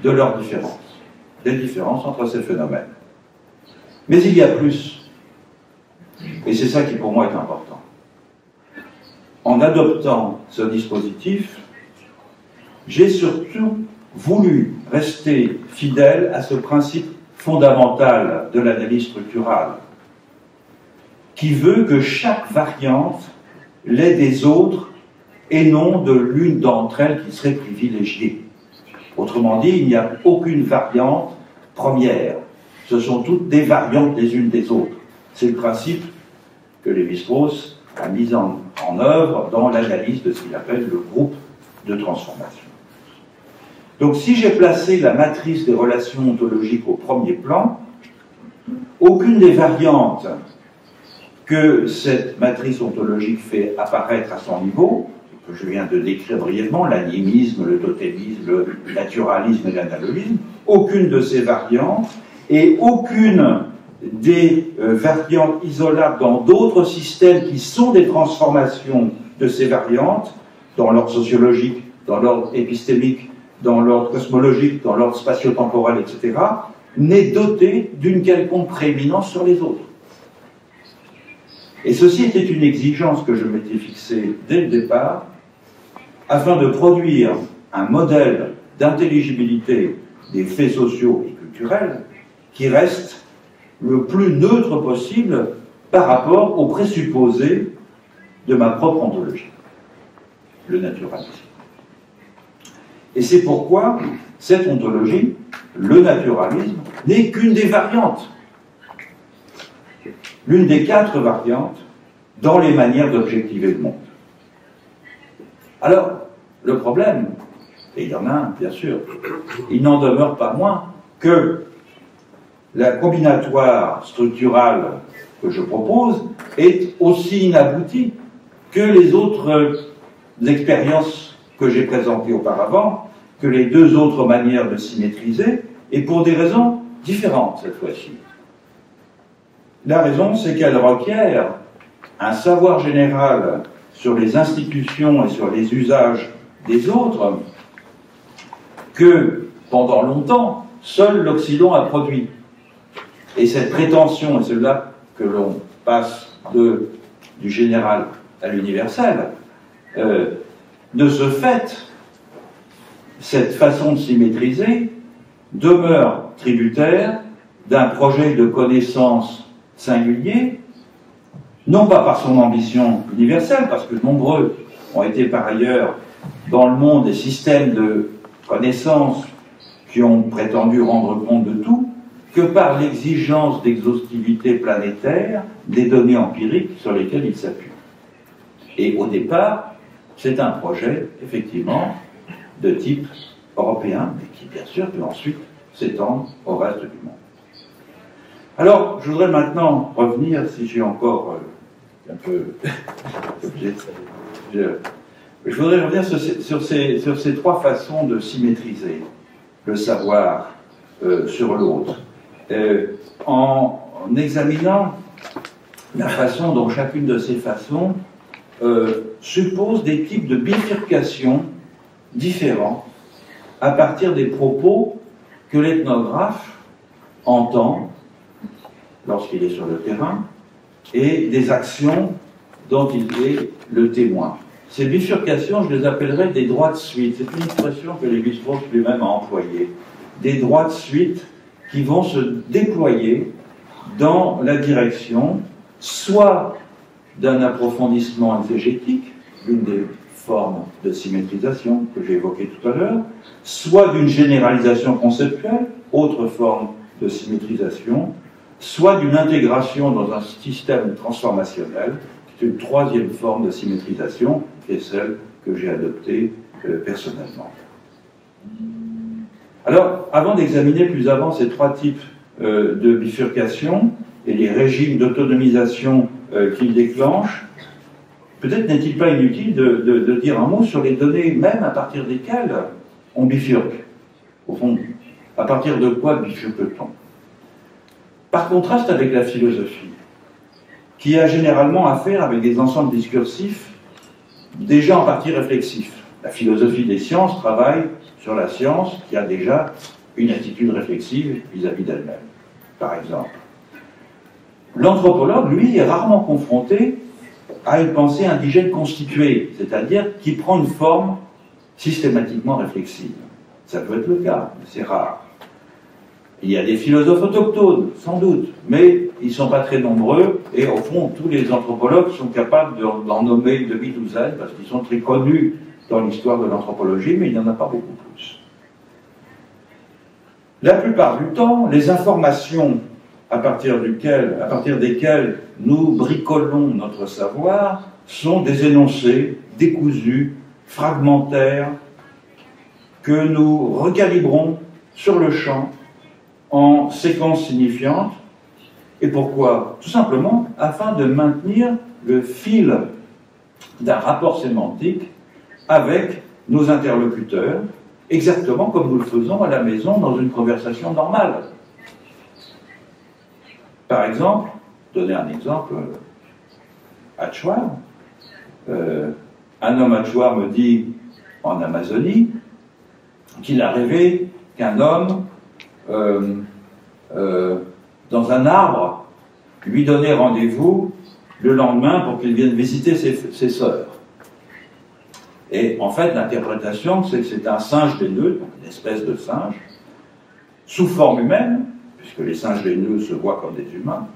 de leurs différences, des différences entre ces phénomènes. Mais il y a plus, et c'est ça qui pour moi est important. En adoptant ce dispositif, j'ai surtout voulu rester fidèle à ce principe fondamental de l'analyse structurale, qui veut que chaque variante l'ait des autres et non de l'une d'entre elles qui serait privilégiée. Autrement dit, il n'y a aucune variante première. Ce sont toutes des variantes les unes des autres. C'est le principe que Lévi-Strauss a mis en œuvre dans l'analyse de ce qu'il appelle le groupe de transformation. Donc si j'ai placé la matrice des relations ontologiques au premier plan, Aucune des variantes que cette matrice ontologique fait apparaître à son niveau, que je viens de décrire brièvement, l'animisme, le totémisme, le naturalisme et l'analogisme, aucune de ces variantes et aucune des variantes isolables dans d'autres systèmes qui sont des transformations de ces variantes, dans l'ordre sociologique, dans l'ordre épistémique, dans l'ordre cosmologique, dans l'ordre spatio-temporel, etc., n'est dotée d'une quelconque prééminence sur les autres. Et ceci était une exigence que je m'étais fixée dès le départ, afin de produire un modèle d'intelligibilité des faits sociaux et culturels qui reste le plus neutre possible par rapport aux présupposés de ma propre ontologie, le naturalisme. Et c'est pourquoi cette ontologie, le naturalisme, n'est qu'une des variantes, l'une des 4 variantes dans les manières d'objectiver le monde. Alors, le problème, et il y en a un, bien sûr, il n'en demeure pas moins que la combinatoire structurale que je propose est aussi inaboutie que les autres expériences que j'ai présentées auparavant, que les 2 autres manières de symétriser, et pour des raisons différentes cette fois-ci. La raison, c'est qu'elle requiert un savoir général sur les institutions et sur les usages des autres que, pendant longtemps, seul l'Occident a produit. Et cette prétention, et c'est là que l'on passe du général à l'universel, de ce fait, cette façon de symétriser demeure tributaire d'un projet de connaissance singulier, non pas par son ambition universelle, parce que nombreux ont été par ailleurs dans le monde des systèmes de connaissances qui ont prétendu rendre compte de tout, que par l'exigence d'exhaustivité planétaire des données empiriques sur lesquelles il s'appuie. Et au départ, c'est un projet, effectivement, de type européen, mais qui, bien sûr, peut ensuite s'étendre au reste du monde. Alors, je voudrais maintenant revenir, si j'ai encore un peu... je voudrais revenir sur ces 3 façons de symétriser le savoir sur l'autre, en examinant la façon dont chacune de ces façons suppose des types de bifurcation différents à partir des propos que l'ethnographe entend lorsqu'il est sur le terrain et des actions dont il est le témoin. Ces bifurcations, je les appellerais des droits de suite. C'est une expression que Lévi-Strauss lui-même a employée. Des droits de suite qui vont se déployer dans la direction soit d'un approfondissement exégétique, l'une des formes de symétrisation que j'ai évoquées tout à l'heure, soit d'une généralisation conceptuelle, autre forme de symétrisation, soit d'une intégration dans un système transformationnel, qui est une 3e forme de symétrisation, qui est celle que j'ai adoptée personnellement. Alors, avant d'examiner plus avant ces 3 types de bifurcation et les régimes d'autonomisation qu'ils déclenchent, peut-être n'est-il pas inutile de dire un mot sur les données même à partir desquelles on bifurque. Au fond, à partir de quoi bifurque-t-on? Par contraste avec la philosophie, qui a généralement affaire avec des ensembles discursifs déjà en partie réflexifs. La philosophie des sciences travaille sur la science qui a déjà une attitude réflexive vis-à-vis d'elle-même, par exemple. L'anthropologue, lui, est rarement confronté à une pensée indigène constituée, c'est-à-dire qui prend une forme systématiquement réflexive. Ça peut être le cas, mais c'est rare. Il y a des philosophes autochtones, sans doute, mais ils ne sont pas très nombreux, et au fond, tous les anthropologues sont capables d'en nommer une demi-douzaine, parce qu'ils sont très connus dans l'histoire de l'anthropologie, mais il n'y en a pas beaucoup plus. La plupart du temps, les informations à partir desquelles nous bricolons notre savoir sont des énoncés décousus, fragmentaires, que nous recalibrons sur le champ en séquences signifiantes Et pourquoi? Tout simplement afin de maintenir le fil d'un rapport sémantique avec nos interlocuteurs, exactement comme nous le faisons à la maison dans une conversation normale. Par exemple, donner un exemple, Hatchoir. Un homme Hatchoir me dit en Amazonie qu'il a rêvé qu'un homme dans un arbre lui donnait rendez-vous le lendemain pour qu'il vienne visiter ses sœurs. Et en fait, l'interprétation, c'est que c'est un singe laineux, une espèce de singe, sous forme humaine, puisque les singes laineux se voient comme des humains,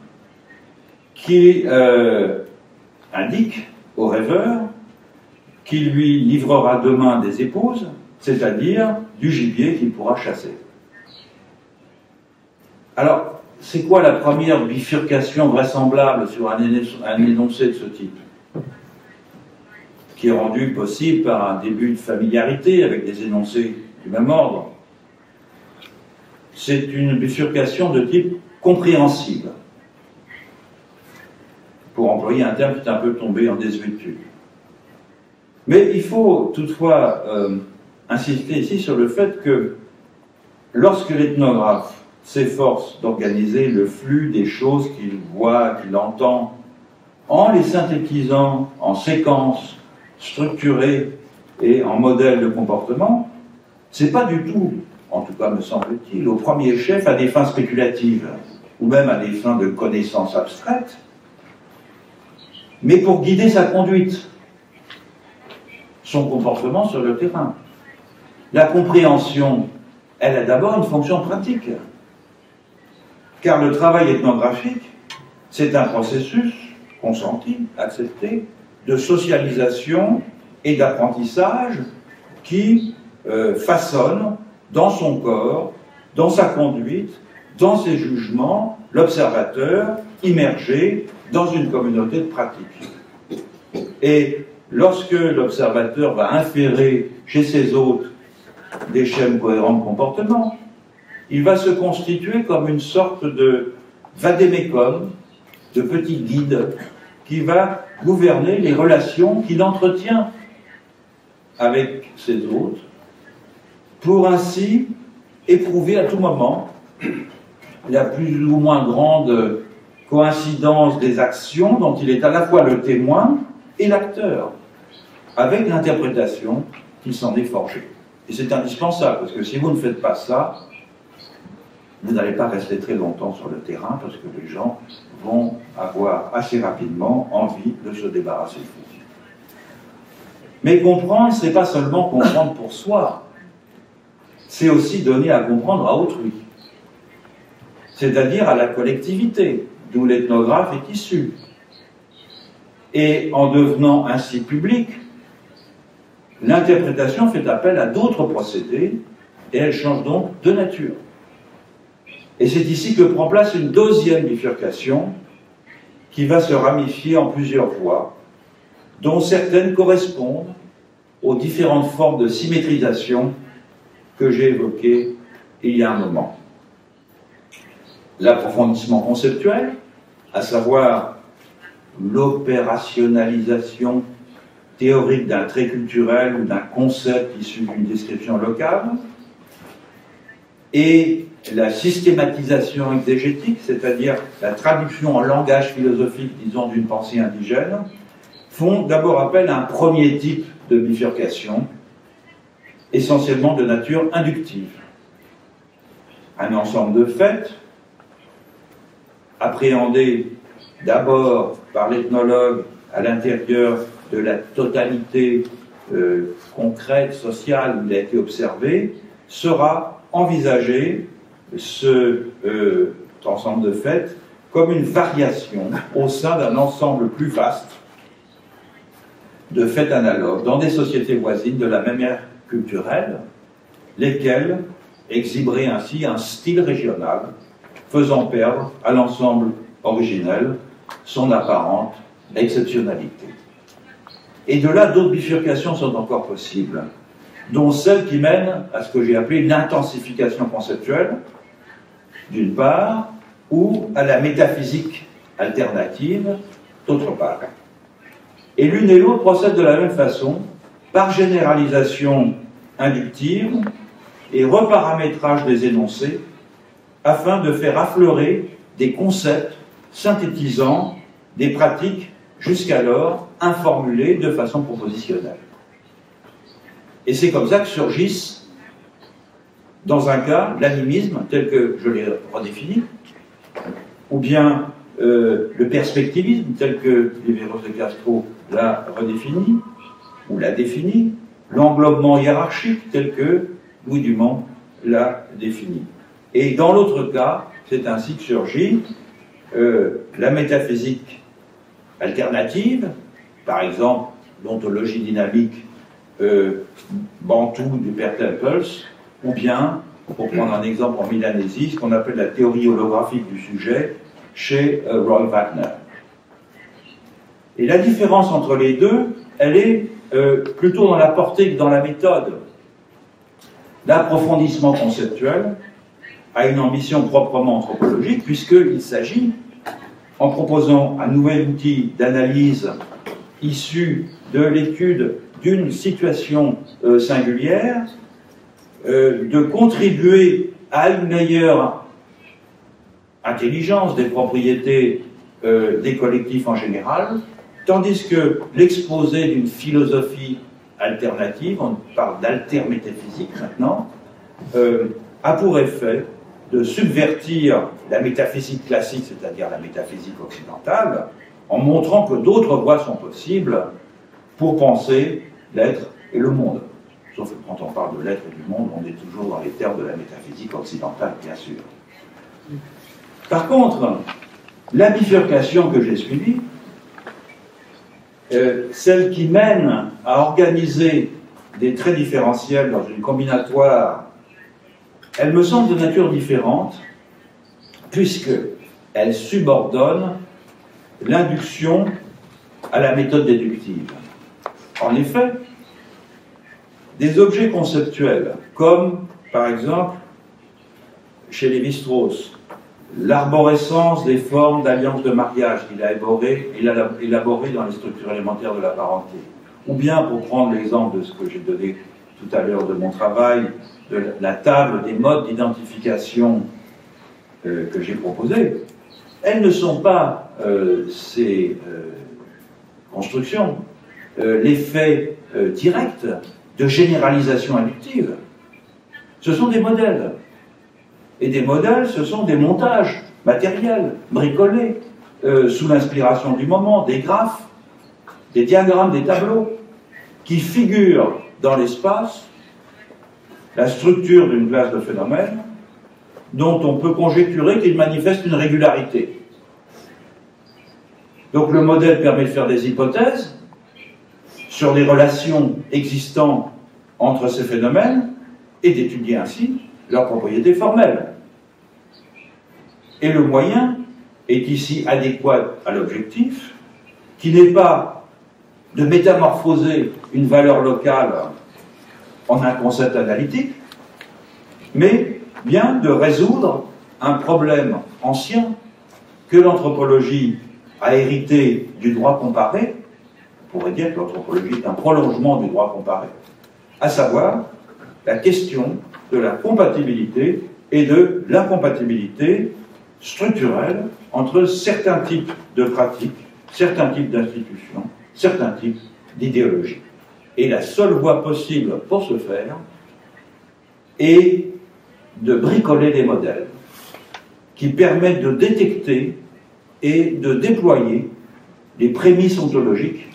qui indique au rêveur qu'il lui livrera demain des épouses, c'est-à-dire du gibier qu'il pourra chasser. Alors, c'est quoi la première bifurcation vraisemblable sur un énoncé de ce type, qui est rendu possible par un début de familiarité avec des énoncés du même ordre? C'est une bifurcation de type compréhensible, pour employer un terme qui est un peu tombé en désuétude. Mais il faut toutefois insister ici sur le fait que lorsque l'ethnographe s'efforce d'organiser le flux des choses qu'il voit, qu'il entend, en les synthétisant en séquences structurées et en modèles de comportement, c'est pas du tout, en tout cas me semble-t-il, au premier chef à des fins spéculatives, ou même à des fins de connaissances abstraites, mais pour guider sa conduite, son comportement sur le terrain. La compréhension, elle a d'abord une fonction pratique, car le travail ethnographique, c'est un processus consenti, accepté, de socialisation et d'apprentissage qui façonne dans son corps, dans sa conduite, dans ses jugements, l'observateur immergé dans une communauté de pratique. Et lorsque l'observateur va inférer chez ses hôtes des schèmes cohérents de comportement, il va se constituer comme une sorte de vadémécum, de petit guide, qui va gouverner les relations qu'il entretient avec ses hôtes, pour ainsi éprouver à tout moment la plus ou moins grande coïncidence des actions dont il est à la fois le témoin et l'acteur, avec l'interprétation qu'il s'en est forgée. Et c'est indispensable, parce que si vous ne faites pas ça, vous n'allez pas rester très longtemps sur le terrain, parce que les gens vont avoir assez rapidement envie de se débarrasser de vous. Mais comprendre, c'est pas seulement comprendre pour soi, c'est aussi donner à comprendre à autrui, c'est-à-dire à la collectivité, d'où l'ethnographe est issu. Et en devenant ainsi public, l'interprétation fait appel à d'autres procédés, et elle change donc de nature. Et c'est ici que prend place une deuxième bifurcation qui va se ramifier en plusieurs voies, dont certaines correspondent aux différentes formes de symétrisation que j'ai évoquées il y a un moment. L'approfondissement conceptuel, à savoir l'opérationnalisation théorique d'un trait culturel ou d'un concept issu d'une description locale, et la systématisation exégétique, c'est-à-dire la traduction en langage philosophique, disons, d'une pensée indigène, font d'abord appel à un premier type de bifurcation, essentiellement de nature inductive. Un ensemble de faits, appréhendés d'abord par l'ethnologue à l'intérieur de la totalité concrète, sociale où il a été observé, sera envisagé cet ensemble de faits comme une variation au sein d'un ensemble plus vaste de faits analogues dans des sociétés voisines de la même ère culturelle, lesquelles exhiberaient ainsi un style régional faisant perdre à l'ensemble originel son apparente exceptionnalité. Et de là, d'autres bifurcations sont encore possibles, dont celle qui mène à ce que j'ai appelé l'intensification conceptuelle, d'une part, ou à la métaphysique alternative, d'autre part. Et l'une et l'autre procèdent de la même façon, par généralisation inductive et reparamétrage des énoncés, afin de faire affleurer des concepts synthétisant des pratiques jusqu'alors informulées de façon propositionnelle. Et c'est comme ça que surgissent, dans un cas, l'animisme tel que je l'ai redéfini, ou bien le perspectivisme tel que Viveros de Castro l'a redéfini, ou l'a défini, l'englobement hiérarchique tel que Louis Dumont l'a défini. Et dans l'autre cas, c'est ainsi que surgit la métaphysique alternative, par exemple l'ontologie dynamique Bantou du père Tempels, ou bien, pour prendre un exemple en Milanésie, ce qu'on appelle la théorie holographique du sujet chez Roy Wagner. Et la différence entre les deux, elle est plutôt dans la portée que dans la méthode. L'approfondissement conceptuel a une ambition proprement anthropologique, puisqu'il s'agit, en proposant un nouvel outil d'analyse issu de l'étude d'une situation singulière, de contribuer à une meilleure intelligence des propriétés des collectifs en général, tandis que l'exposé d'une philosophie alternative, on parle d'altermétaphysique maintenant, a pour effet de subvertir la métaphysique classique, c'est-à-dire la métaphysique occidentale, en montrant que d'autres voies sont possibles pour penser l'être et le monde. Sauf que quand on parle de l'être et du monde, on est toujours dans les termes de la métaphysique occidentale, bien sûr. Par contre, la bifurcation que j'ai suivie, celle qui mène à organiser des traits différentiels dans une combinatoire, elle me semble de nature différente, puisqu'elle subordonne l'induction à la méthode déductive. En effet, des objets conceptuels, comme par exemple chez Lévi-Strauss, l'arborescence des formes d'alliance de mariage qu'il a élaboré dans les structures élémentaires de la parenté, ou bien, pour prendre l'exemple de ce que j'ai donné tout à l'heure de mon travail, de la table des modes d'identification que j'ai proposée, elles ne sont pas ces constructions l'effet direct de généralisation inductive. Ce sont des modèles. Et des modèles, ce sont des montages matériels, bricolés, sous l'inspiration du moment, des graphes, des diagrammes, des tableaux, qui figurent dans l'espace la structure d'une classe de phénomènes dont on peut conjecturer qu'il manifeste une régularité. Donc le modèle permet de faire des hypothèses sur les relations existantes entre ces phénomènes et d'étudier ainsi leurs propriétés formelles. Et le moyen est ici adéquat à l'objectif, qui n'est pas de métamorphoser une valeur locale en un concept analytique, mais bien de résoudre un problème ancien que l'anthropologie a hérité du droit comparé. On pourrait dire que l'anthropologie est un prolongement du droit comparé, à savoir la question de la compatibilité et de l'incompatibilité structurelle entre certains types de pratiques, certains types d'institutions, certains types d'idéologies. Et la seule voie possible pour ce faire est de bricoler des modèles qui permettent de détecter et de déployer les prémices ontologiques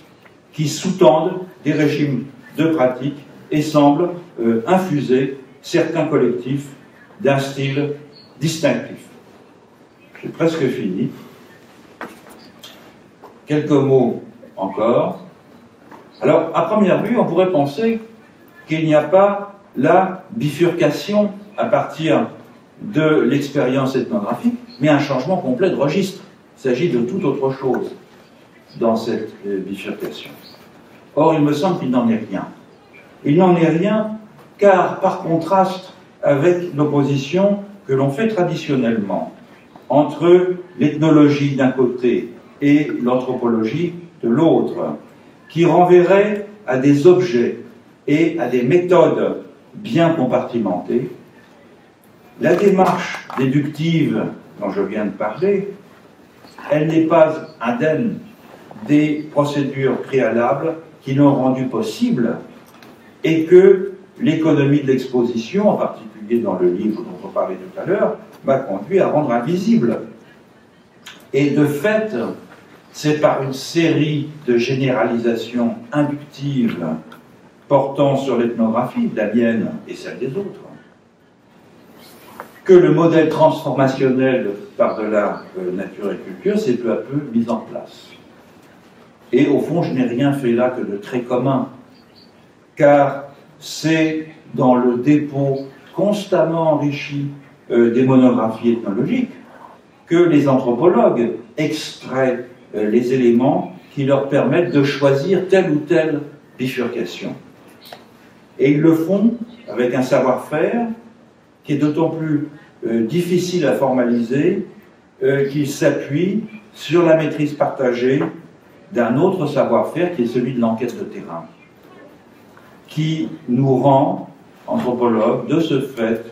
qui sous-tendent des régimes de pratiques et semblent infuser certains collectifs d'un style distinctif. J'ai presque fini. Quelques mots encore. Alors, à première vue, on pourrait penser qu'il n'y a pas la bifurcation à partir de l'expérience ethnographique, mais un changement complet de registre. Il s'agit de toute autre chose dans cette bifurcation. Or, il me semble qu'il n'en est rien. Il n'en est rien car, par contraste avec l'opposition que l'on fait traditionnellement entre l'ethnologie d'un côté et l'anthropologie de l'autre, qui renverrait à des objets et à des méthodes bien compartimentées. La démarche déductive dont je viens de parler, elle n'est pas indemne des procédures préalables qui l'ont rendu possible et que l'économie de l'exposition, en particulier dans le livre dont on parlait tout à l'heure, m'a conduit à rendre invisible. Et de fait, c'est par une série de généralisations inductives portant sur l'ethnographie, la mienne et celle des autres, que le modèle transformationnel par-delà nature et culture s'est peu à peu mis en place. Et au fond, je n'ai rien fait là que de très commun, car c'est dans le dépôt constamment enrichi des monographies ethnologiques que les anthropologues extraient les éléments qui leur permettent de choisir telle ou telle bifurcation. Et ils le font avec un savoir-faire qui est d'autant plus difficile à formaliser qu'il s'appuie sur la maîtrise partagée d'un autre savoir-faire qui est celui de l'enquête de terrain, qui nous rend, anthropologues, de ce fait,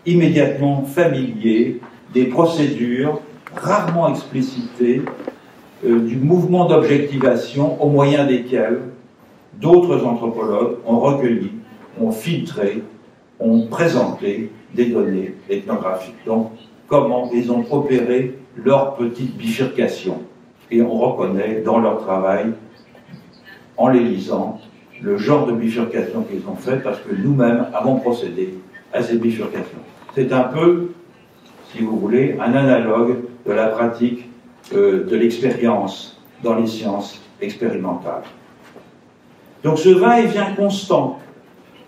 immédiatement familiers des procédures rarement explicitées du mouvement d'objectivation au moyen desquels d'autres anthropologues ont recueilli, ont filtré, ont présenté des données ethnographiques. Donc, comment ils ont opéré leur petite bifurcation. Et on reconnaît dans leur travail, en les lisant, le genre de bifurcation qu'ils ont fait, parce que nous-mêmes avons procédé à ces bifurcations. C'est un peu, si vous voulez, un analogue de la pratique de l'expérience dans les sciences expérimentales. Donc ce va-et-vient constant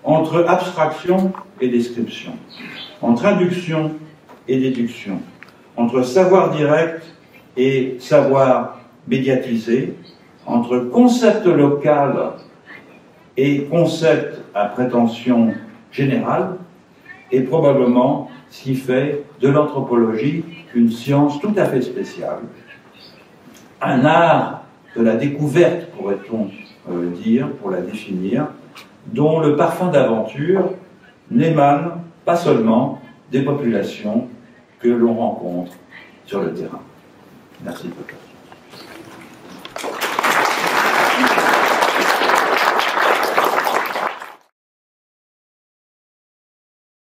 entre abstraction et description, entre induction et déduction, entre savoir direct et savoir médiatisé, entre concept local et concept à prétention générale, est probablement ce qui fait de l'anthropologie une science tout à fait spéciale, un art de la découverte, pourrait-on dire, pour la définir, dont le parfum d'aventure n'émane pas seulement des populations que l'on rencontre sur le terrain. Merci beaucoup.